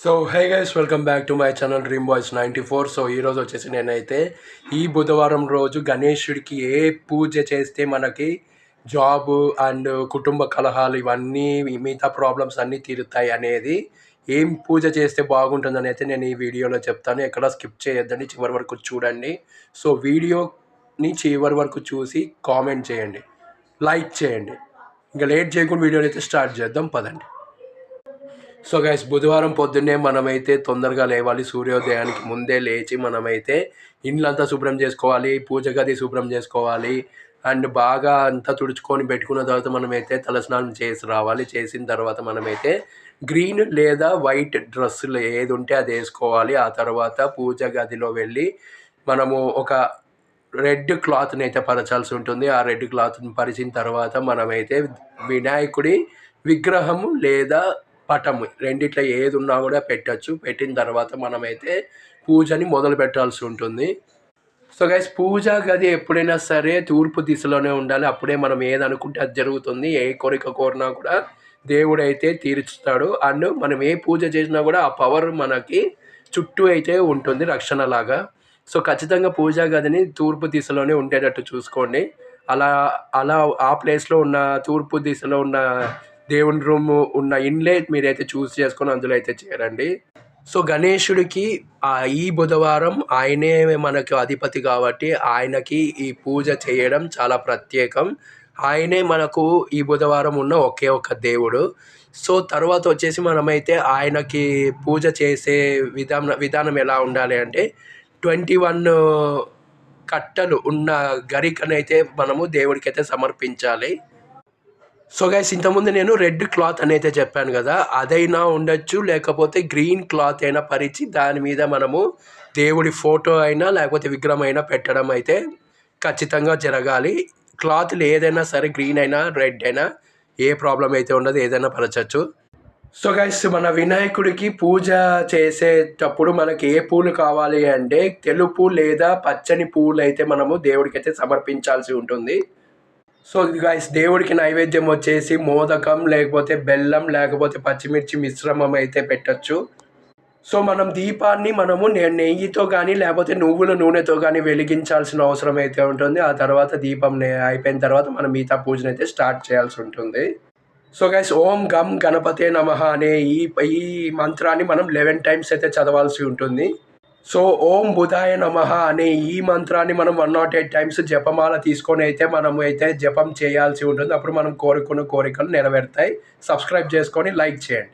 So hey guys, welcome back to my channel dream boys 94. So ఈరోజు వచ్చేసి నేనైతే ఈ బుధవారం రోజు గణేశుడికి ఏ పూజ చేస్తే మనకి జాబు అండ్ కుటుంబ కలహాలు ఇవన్నీ మిగతా ప్రాబ్లమ్స్ అన్నీ తీరుతాయి అనేది, ఏం పూజ చేస్తే బాగుంటుందని అయితే నేను ఈ వీడియోలో చెప్తాను. ఎక్కడ స్కిప్ చేయొద్దండి, చివరి వరకు చూడండి. సో వీడియోని చివరి వరకు చూసి కామెంట్ చేయండి, లైక్ చేయండి. ఇంకా లేట్ చేయకుండా వీడియోని అయితే స్టార్ట్ చేద్దాం, పదండి. సో గైస్, బుధవారం పొద్దున్నే మనమైతే తొందరగా లేవాలి. సూర్యోదయానికి ముందే లేచి మనమైతే ఇండ్లంతా శుభ్రం చేసుకోవాలి, పూజ గది శుభ్రం చేసుకోవాలి. అండ్ బాగా అంతా తుడుచుకొని పెట్టుకున్న తర్వాత మనమైతే తలస్నానం చేసి రావాలి. చేసిన తర్వాత మనమైతే గ్రీన్ లేదా వైట్ డ్రెస్సులు ఏది ఉంటే అది వేసుకోవాలి. ఆ తర్వాత పూజ గదిలో వెళ్ళి మనము ఒక రెడ్ క్లాత్ని అయితే పరచాల్సి ఉంటుంది. ఆ రెడ్ క్లాత్ని పరిచిన తర్వాత మనమైతే వినాయకుడి విగ్రహము లేదా పటము రెండిట్లో ఏది ఉన్నా కూడా పెట్టచ్చు. పెట్టిన తర్వాత మనమైతే పూజని మొదలు పెట్టాల్సి ఉంటుంది. సో గైస్, పూజా గది ఎప్పుడైనా సరే తూర్పు దిశలోనే ఉండాలి. అప్పుడే మనం ఏదనుకుంటే అది జరుగుతుంది. ఏ కోరిక కోరినా కూడా దేవుడైతే తీర్చుతాడు. అండ్ మనం ఏ పూజ చేసినా కూడా ఆ పవర్ మనకి చుట్టూ అయితే ఉంటుంది, రక్షణలాగా. సో ఖచ్చితంగా పూజా గదిని తూర్పు దిశలోనే ఉండేటట్టు చూసుకోండి. అలా అలా ఆ ప్లేస్లో ఉన్న తూర్పు దిశలో ఉన్న దేవుని రూమ్ ఉన్న ఇండ్లే మీరైతే చూస్ చేసుకొని అందులో అయితే చేరండి. సో గణేశుడికి ఈ బుధవారం ఆయనే మనకు అధిపతి కాబట్టి ఆయనకి ఈ పూజ చేయడం చాలా ప్రత్యేకం. ఆయనే మనకు ఈ బుధవారం ఉన్న ఒకే ఒక దేవుడు. సో తర్వాత వచ్చేసి మనమైతే ఆయనకి పూజ చేసే విధానం ఎలా ఉండాలి అంటే, 21 కట్టలు ఉన్న గరికనైతే మనము దేవుడికైతే సమర్పించాలి. సో గైస్, ఇంతకుముందు నేను రెడ్ క్లాత్ అని అయితే చెప్పాను కదా, అదైనా ఉండొచ్చు, లేకపోతే గ్రీన్ క్లాత్ అయినా పరిచి దాని మీద మనము దేవుడి ఫోటో అయినా లేకపోతే విగ్రహం అయినా పెట్టడం అయితే ఖచ్చితంగా జరగాలి. క్లాత్లు ఏదైనా సరే, గ్రీన్ అయినా రెడ్ అయినా ఏ ప్రాబ్లం అయితే ఉండదు, ఏదైనా పరచచ్చు. సో గైస్, మన వినాయకుడికి పూజ చేసేటప్పుడు మనకి ఏ పూలు కావాలి అంటే తెలుపు లేదా పచ్చని పూలు అయితే మనము దేవుడికి అయితే సమర్పించాల్సి ఉంటుంది. సో గైస్, దేవుడికి నైవేద్యం వచ్చేసి మోదకం, లేకపోతే బెల్లం, లేకపోతే పచ్చిమిర్చి మిశ్రమం అయితే పెట్టచ్చు. సో మనం దీపాన్ని నెయ్యితో కానీ లేకపోతే నువ్వుల నూనెతో కానీ వెలిగించాల్సిన అవసరం అయితే ఉంటుంది. ఆ తర్వాత దీపం అయిపోయిన తర్వాత మనం మిగతా పూజను అయితే స్టార్ట్ చేయాల్సి ఉంటుంది. సో గైస్, ఓం గం గణపతే నమః అనే ఈ మంత్రాన్ని మనం 11 టైమ్స్ అయితే చదవాల్సి ఉంటుంది. సో ఓం బుధాయ నమః అనే ఈ మంత్రాన్ని మనం 108 టైమ్స్ జపమాల తీసుకొని అయితే మనం అయితే జపం చేయాల్సి ఉంటుంది. అప్పుడు మనం కోరుకున్న కోరికలు నెరవేరుతాయి. సబ్స్క్రైబ్ చేసుకొని లైక్ చేయండి.